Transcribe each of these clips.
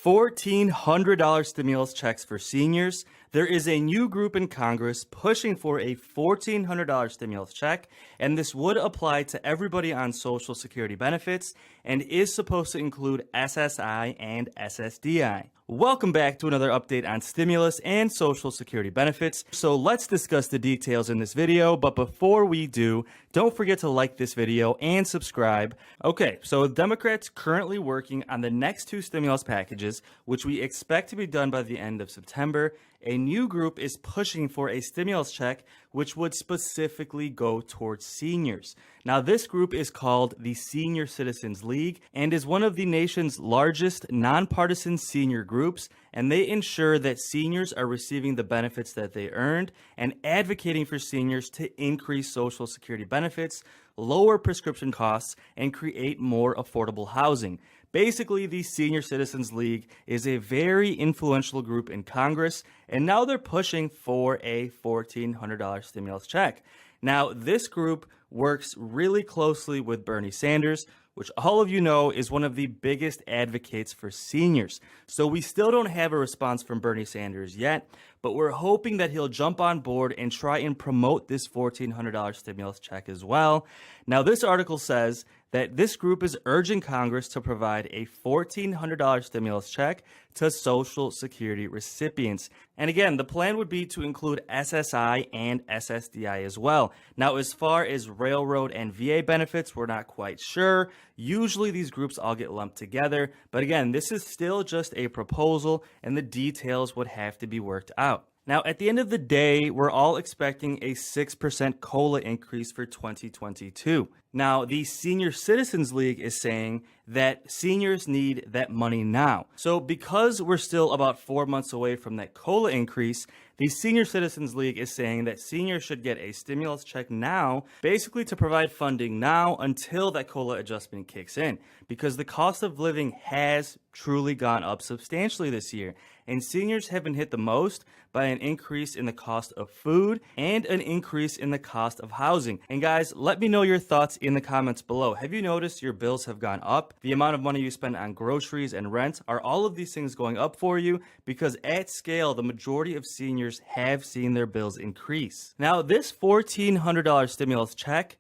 $1,400 stimulus checks for seniors. There is a new group in Congress pushing for a $1,400 stimulus check, and this would apply to everybody on Social Security benefits and is supposed to include SSI and SSDI. Welcome back to another update on stimulus and Social Security benefits. So let's discuss the details in this video, but before we do, don't forget to like this video and subscribe. Okay, so Democrats currently working on the next two stimulus packages, which we expect to be done by the end of September. A new group is pushing for a stimulus check, which would specifically go towards seniors. Now, this group is called the Senior Citizens League and is one of the nation's largest nonpartisan senior groups, and they ensure that seniors are receiving the benefits that they earned and advocating for seniors to increase Social Security benefits, lower prescription costs, and create more affordable housing. Basically, the Senior Citizens League is a very influential group in Congress, and now they're pushing for a $1,400 stimulus check. Now, this group works really closely with Bernie Sanders, which all of you know is one of the biggest advocates for seniors. So we still don't have a response from Bernie Sanders yet, but we're hoping that he'll jump on board and try and promote this $1,400 stimulus check as well. Now, this article says that this group is urging Congress to provide a $1,400 stimulus check to Social Security recipients. And again, the plan would be to include SSI and SSDI as well. Now, as far as railroad and VA benefits, we're not quite sure. Usually these groups all get lumped together, but again, this is still just a proposal and the details would have to be worked out. Now, at the end of the day, we're all expecting a 6% COLA increase for 2022. Now, the Senior Citizens League is saying that seniors need that money now. So because we're still about 4 months away from that COLA increase, the Senior Citizens League is saying that seniors should get a stimulus check now, basically to provide funding now until that COLA adjustment kicks in, because the cost of living has truly gone up substantially this year, and seniors have been hit the most by an increase in the cost of food and an increase in the cost of housing. And guys, let me know your thoughts in the comments below. Have you noticed your bills have gone up? The amount of money you spend on groceries and rent, are all of these things going up for you? Because at scale, the majority of seniors have seen their bills increase. Now, this $1,400 stimulus check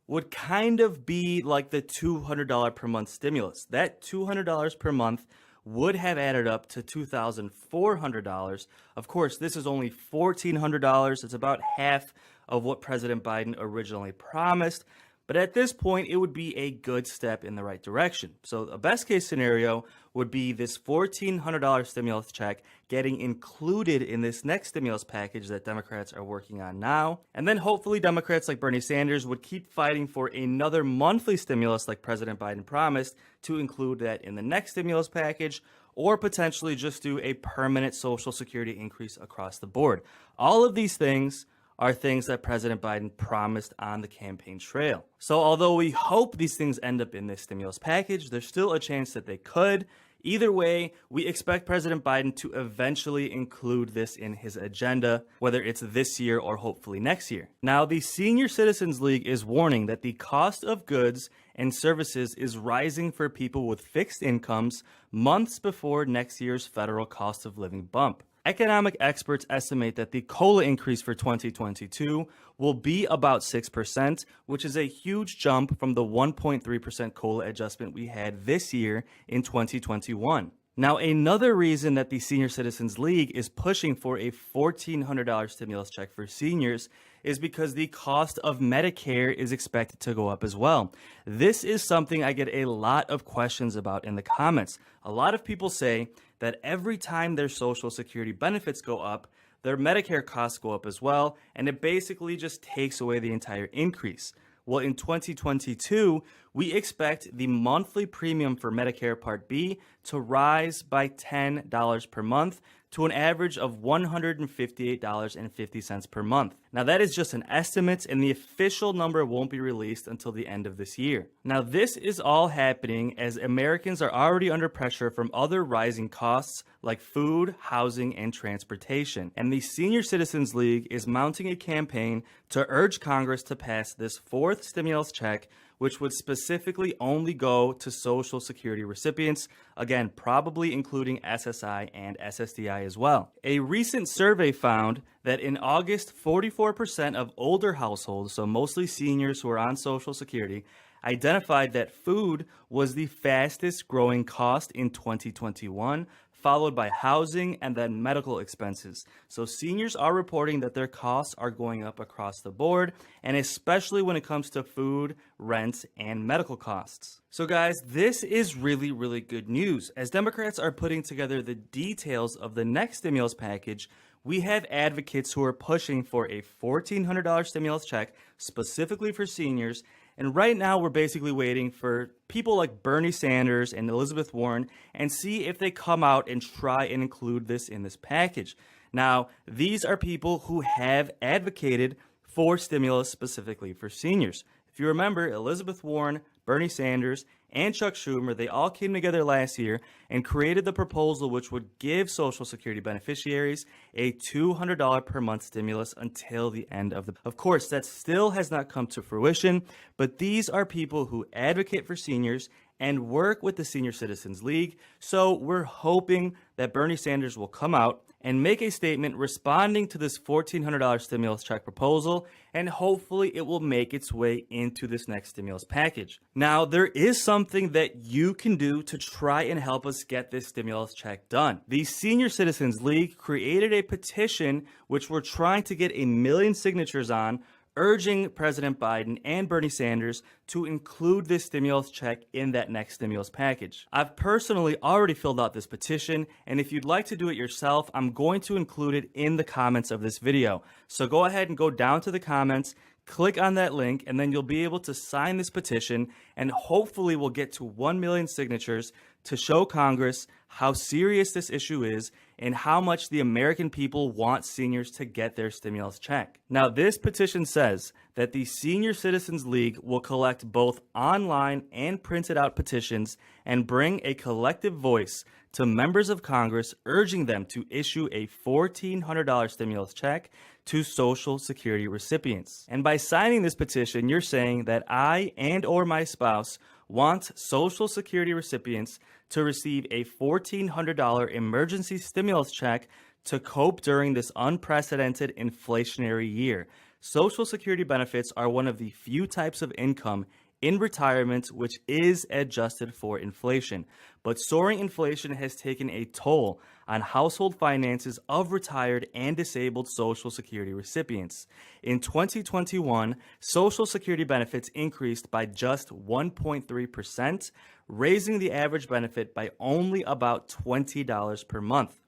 would kind of be like the $200 per month stimulus. That $200 per month would have added up to $2,400. Of course, this is only $1,400. It's about half of what President Biden originally promised. But at this point, it would be a good step in the right direction. So a best case scenario would be this $1,400 stimulus check getting included in this next stimulus package that Democrats are working on now. And then hopefully Democrats like Bernie Sanders would keep fighting for another monthly stimulus like President Biden promised to include that in the next stimulus package, or potentially just do a permanent Social Security increase across the board. All of these things are things that President Biden promised on the campaign trail. So although we hope these things end up in this stimulus package, there's still a chance that they could. Either way, we expect President Biden to eventually include this in his agenda, whether it's this year or hopefully next year. Now, the Senior Citizens League is warning that the cost of goods and services is rising for people with fixed incomes months before next year's federal cost of living bump. Economic experts estimate that the COLA increase for 2022 will be about 6%, which is a huge jump from the 1.3% COLA adjustment we had this year in 2021. Now, another reason that the Senior Citizens League is pushing for a $1,400 stimulus check for seniors is because the cost of Medicare is expected to go up as well. This is something I get a lot of questions about in the comments. A lot of people say that every time their Social Security benefits go up, their Medicare costs go up as well, and it basically just takes away the entire increase. Well, in 2022, we expect the monthly premium for Medicare Part B to rise by $10 per month to an average of $158.50 per month. Now, that is just an estimate, and the official number won't be released until the end of this year. Now, this is all happening as Americans are already under pressure from other rising costs like food, housing, and transportation. And the Senior Citizens League is mounting a campaign to urge Congress to pass this fourth stimulus check, which would specifically only go to Social Security recipients, again, probably including SSI and SSDI as well. A recent survey found that in August, 44% of older households, so mostly seniors who are on Social Security, identified that food was the fastest growing cost in 2021, followed by housing and then medical expenses. So seniors are reporting that their costs are going up across the board, and especially when it comes to food, rent, and medical costs. So guys, this is really, really good news. As Democrats are putting together the details of the next stimulus package, we have advocates who are pushing for a $1,400 stimulus check specifically for seniors. And right now, we're basically waiting for people like Bernie Sanders and Elizabeth Warren and see if they come out and try and include this in this package. Now, these are people who have advocated for stimulus specifically for seniors. If you remember, Elizabeth Warren, Bernie Sanders, and Chuck Schumer, they all came together last year and created the proposal which would give Social Security beneficiaries a $200 per month stimulus until the end of the... Of course, that still has not come to fruition, but these are people who advocate for seniors and work with the Senior Citizens League, so we're hoping that Bernie Sanders will come out and make a statement responding to this $1,400 stimulus check proposal, and hopefully it will make its way into this next stimulus package. Now, there is something that you can do to try and help us get this stimulus check done. The Senior Citizens League created a petition which we're trying to get 1 million signatures on, urging President Biden and Bernie Sanders to include this stimulus check in that next stimulus package. I've personally already filled out this petition, and if you'd like to do it yourself, I'm going to include it in the comments of this video. So go ahead and go down to the comments, click on that link, and then you'll be able to sign this petition, and hopefully we'll get to 1 million signatures to show Congress how serious this issue is and how much the American people want seniors to get their stimulus check. Now, this petition says that the Senior Citizens League will collect both online and printed out petitions and bring a collective voice to members of Congress, urging them to issue a $1,400 stimulus check to Social Security recipients. And by signing this petition, you're saying that I and or my spouse want Social Security recipients to receive a $1,400 emergency stimulus check to cope during this unprecedented inflationary year. Social Security benefits are one of the few types of income in retirement which is adjusted for inflation. But soaring inflation has taken a toll on household finances of retired and disabled Social Security recipients. In 2021, Social Security benefits increased by just 1.3%, raising the average benefit by only about $20 per month.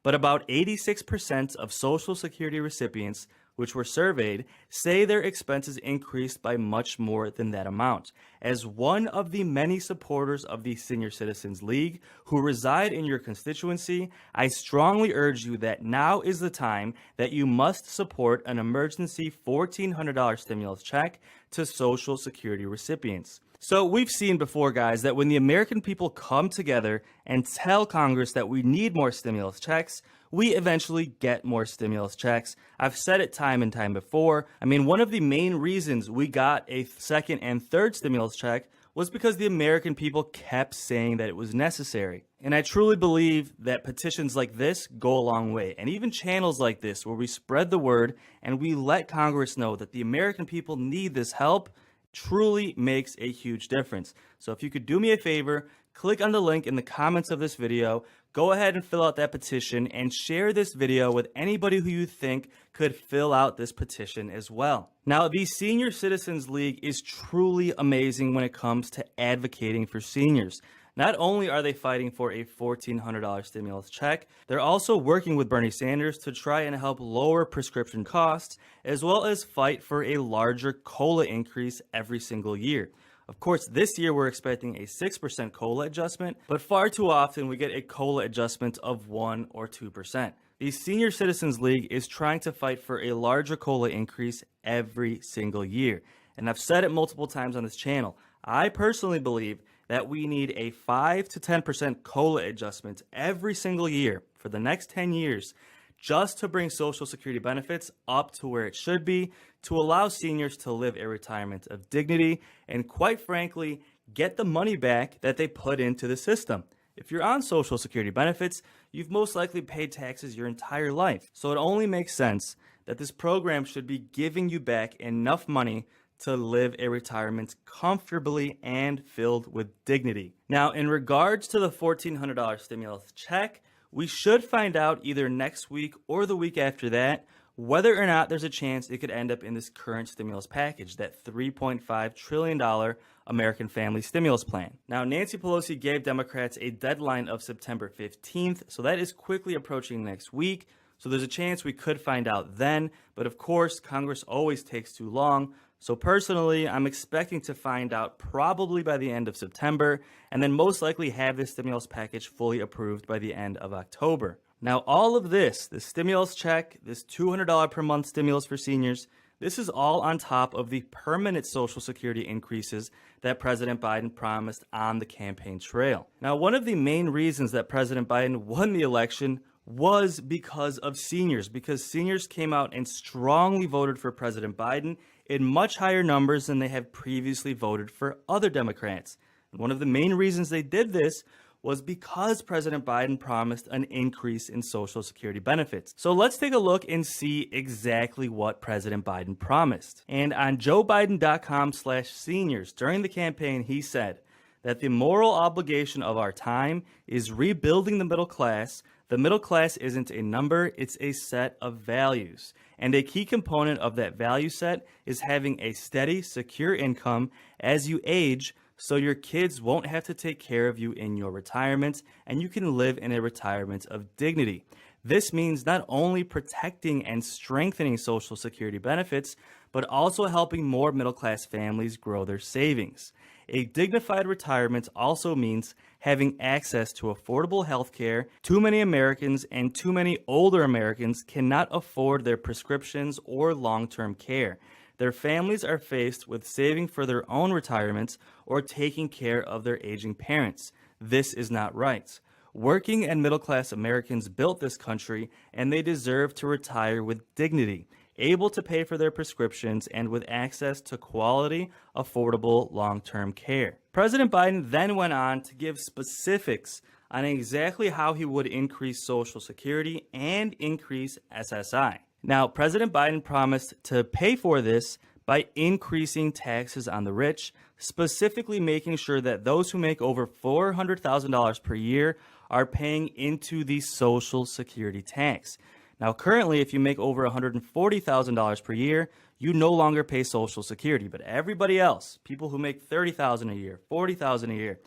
But about 86% of Social Security recipients which were surveyed, say their expenses increased by much more than that amount. As one of the many supporters of the Senior Citizens League who reside in your constituency, I strongly urge you that now is the time that you must support an emergency $1,400 stimulus check to Social Security recipients. So we've seen before, guys, that when the American people come together and tell Congress that we need more stimulus checks, we eventually get more stimulus checks. I've said it time and time before. I mean, one of the main reasons we got a second and third stimulus check was because the American people kept saying that it was necessary. And I truly believe that petitions like this go a long way. And even channels like this, where we spread the word and we let Congress know that the American people need this help, truly makes a huge difference. So if you could do me a favor, click on the link in the comments of this video, go ahead and fill out that petition and share this video with anybody who you think could fill out this petition as well. Now, the Senior Citizens League is truly amazing when it comes to advocating for seniors. Not only are they fighting for a $1,400 stimulus check, they're also working with Bernie Sanders to try and help lower prescription costs, as well as fight for a larger COLA increase every single year. Of course, this year we're expecting a 6% COLA adjustment, but far too often we get a COLA adjustment of 1 or 2%. The Senior Citizens League is trying to fight for a larger COLA increase every single year. And I've said it multiple times on this channel. I personally believe that we need a 5 to 10% COLA adjustment every single year for the next 10 years, just to bring Social Security benefits up to where it should be, to allow seniors to live a retirement of dignity, and quite frankly, get the money back that they put into the system. If you're on Social Security benefits, you've most likely paid taxes your entire life. So it only makes sense that this program should be giving you back enough money to live a retirement comfortably and filled with dignity. Now, in regards to the $1,400 stimulus check, we should find out either next week or the week after that whether or not there's a chance it could end up in this current stimulus package, that $3.5 trillion American Family Stimulus Plan. Now, Nancy Pelosi gave Democrats a deadline of September 15th, so that is quickly approaching next week. So there's a chance we could find out then, but of course, Congress always takes too long. So personally, I'm expecting to find out probably by the end of September, and then most likely have this stimulus package fully approved by the end of October. Now, all of this stimulus check, this $200 per month stimulus for seniors, this is all on top of the permanent Social Security increases that President Biden promised on the campaign trail. Now, one of the main reasons that President Biden won the election was because of seniors, because seniors came out and strongly voted for President Biden in much higher numbers than they have previously voted for other Democrats. And one of the main reasons they did this was because President Biden promised an increase in Social Security benefits. So let's take a look and see exactly what President Biden promised. And on joebiden.com/seniors, during the campaign, he said that the moral obligation of our time is rebuilding the middle class. The middle class isn't a number, it's a set of values. And a key component of that value set is having a steady, secure income as you age, so your kids won't have to take care of you in your retirement, and you can live in a retirement of dignity. This means not only protecting and strengthening Social Security benefits, but also helping more middle-class families grow their savings. A dignified retirement also means having access to affordable health care. Too many Americans and too many older Americans cannot afford their prescriptions or long-term care. Their families are faced with saving for their own retirements or taking care of their aging parents. This is not right. Working and middle-class Americans built this country, and they deserve to retire with dignity, able to pay for their prescriptions, and with access to quality, affordable, long-term care. President Biden then went on to give specifics on exactly how he would increase Social Security and increase SSI. Now, President Biden promised to pay for this by increasing taxes on the rich, specifically making sure that those who make over $400,000 per year are paying into the Social Security tax. Now, currently, if you make over $140,000 per year, you no longer pay Social Security. But everybody else, people who make $30,000 a year, $40,000 a year,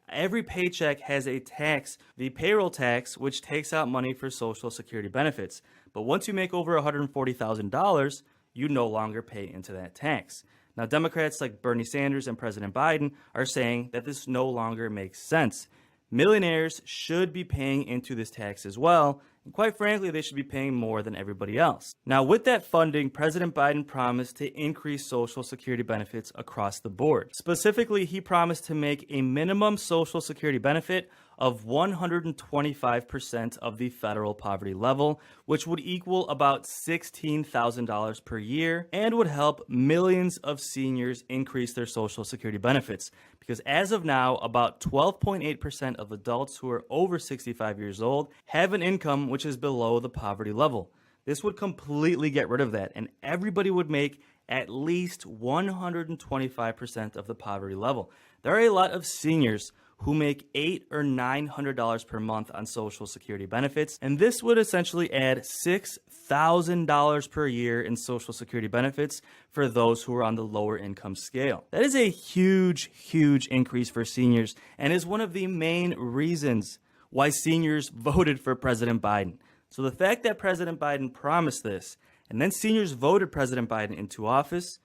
every paycheck has a tax, the payroll tax, which takes out money for Social Security benefits. But once you make over $140,000, you no longer pay into that tax. Now, Democrats like Bernie Sanders and President Biden are saying that this no longer makes sense. Millionaires should be paying into this tax as well, and quite frankly, they should be paying more than everybody else. Now, with that funding, President Biden promised to increase Social Security benefits across the board. Specifically, he promised to make a minimum Social Security benefit of 125% of the federal poverty level, which would equal about $16,000 per year and would help millions of seniors increase their Social Security benefits. Because as of now, about 12.8% of adults who are over 65 years old have an income which is below the poverty level. This would completely get rid of that, and everybody would make at least 125% of the poverty level. There are a lot of seniors who make $800 or $900 per month on Social Security benefits, and this would essentially add $6,000 per year in Social Security benefits for those who are on the lower income scale. That is a huge, huge increase for seniors, and is one of the main reasons why seniors voted for President Biden. So the fact that President Biden promised this, and then seniors voted President Biden into office,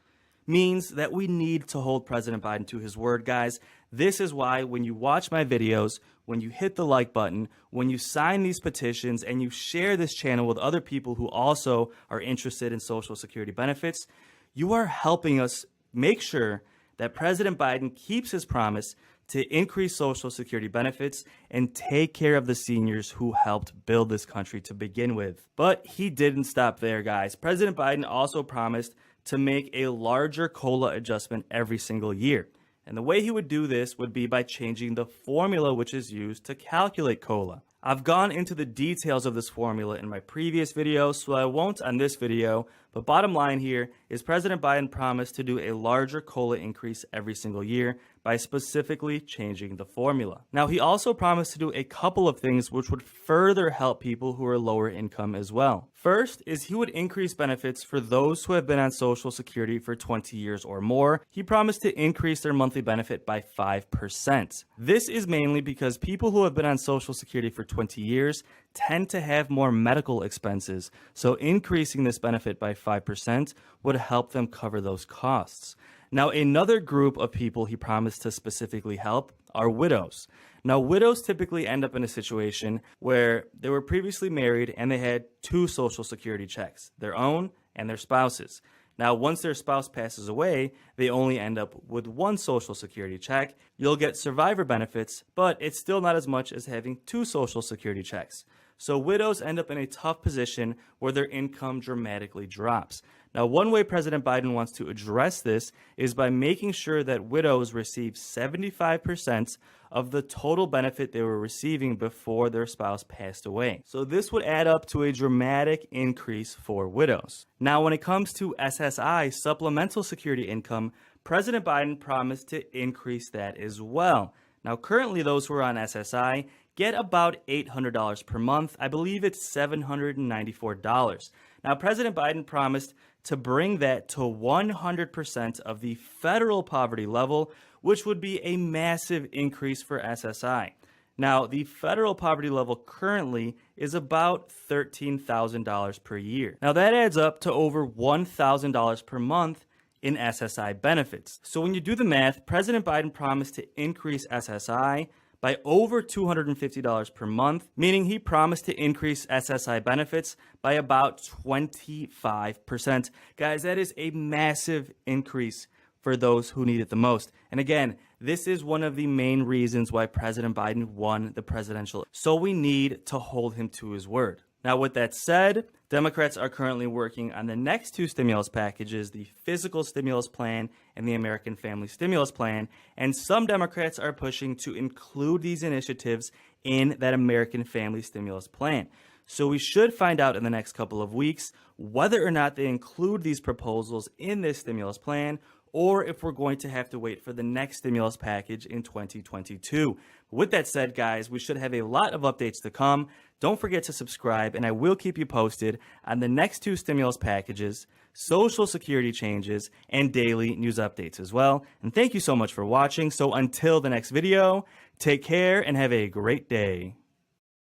means that we need to hold President Biden to his word, guys. This is why when you watch my videos, when you hit the like button, when you sign these petitions, and you share this channel with other people who also are interested in Social Security benefits, you are helping us make sure that President Biden keeps his promise to increase Social Security benefits and take care of the seniors who helped build this country to begin with. But he didn't stop there, guys. President Biden also promised to make a larger COLA adjustment every single year. And the way he would do this would be by changing the formula which is used to calculate COLA. I've gone into the details of this formula in my previous video, so I won't on this video, but bottom line here is President Biden promised to do a larger COLA increase every single year by specifically changing the formula. Now, he also promised to do a couple of things which would further help people who are lower income as well. First is he would increase benefits for those who have been on Social Security for 20 years or more. He promised to increase their monthly benefit by 5%. This is mainly because people who have been on Social Security for 20 years tend to have more medical expenses, so increasing this benefit by 5% would help them cover those costs. Now, another group of people he promised to specifically help are widows. Now, widows typically end up in a situation where they were previously married and they had two Social Security checks, their own and their spouse's. Now, once their spouse passes away, they only end up with one Social Security check. You'll get survivor benefits, but it's still not as much as having two Social Security checks. So widows end up in a tough position where their income dramatically drops. Now, one way President Biden wants to address this is by making sure that widows receive 75% of the total benefit they were receiving before their spouse passed away. So this would add up to a dramatic increase for widows. Now, when it comes to SSI, supplemental security income, President Biden promised to increase that as well. Now, currently those who are on SSI get about $800 per month. I believe it's $794. Now, President Biden promised to bring that to 100% of the federal poverty level, which would be a massive increase for SSI. Now, the federal poverty level currently is about $13,000 per year. Now, that adds up to over $1,000 per month in SSI benefits. So when you do the math, President Biden promised to increase SSI by over $250 per month, meaning he promised to increase SSI benefits by about 25%. Guys, that is a massive increase for those who need it the most. And again, this is one of the main reasons why President Biden won the presidential. So we need to hold him to his word. Now, with that said, Democrats are currently working on the next two stimulus packages, the Physical Stimulus Plan and the American Family Stimulus Plan, and some Democrats are pushing to include these initiatives in that American Family Stimulus Plan. So we should find out in the next couple of weeks whether or not they include these proposals in this stimulus plan, or if we're going to have to wait for the next stimulus package in 2022. With that said, guys, we should have a lot of updates to come. Don't forget to subscribe, and I will keep you posted on the next two stimulus packages, Social Security changes, and daily news updates as well. And thank you so much for watching. So until the next video, take care and have a great day.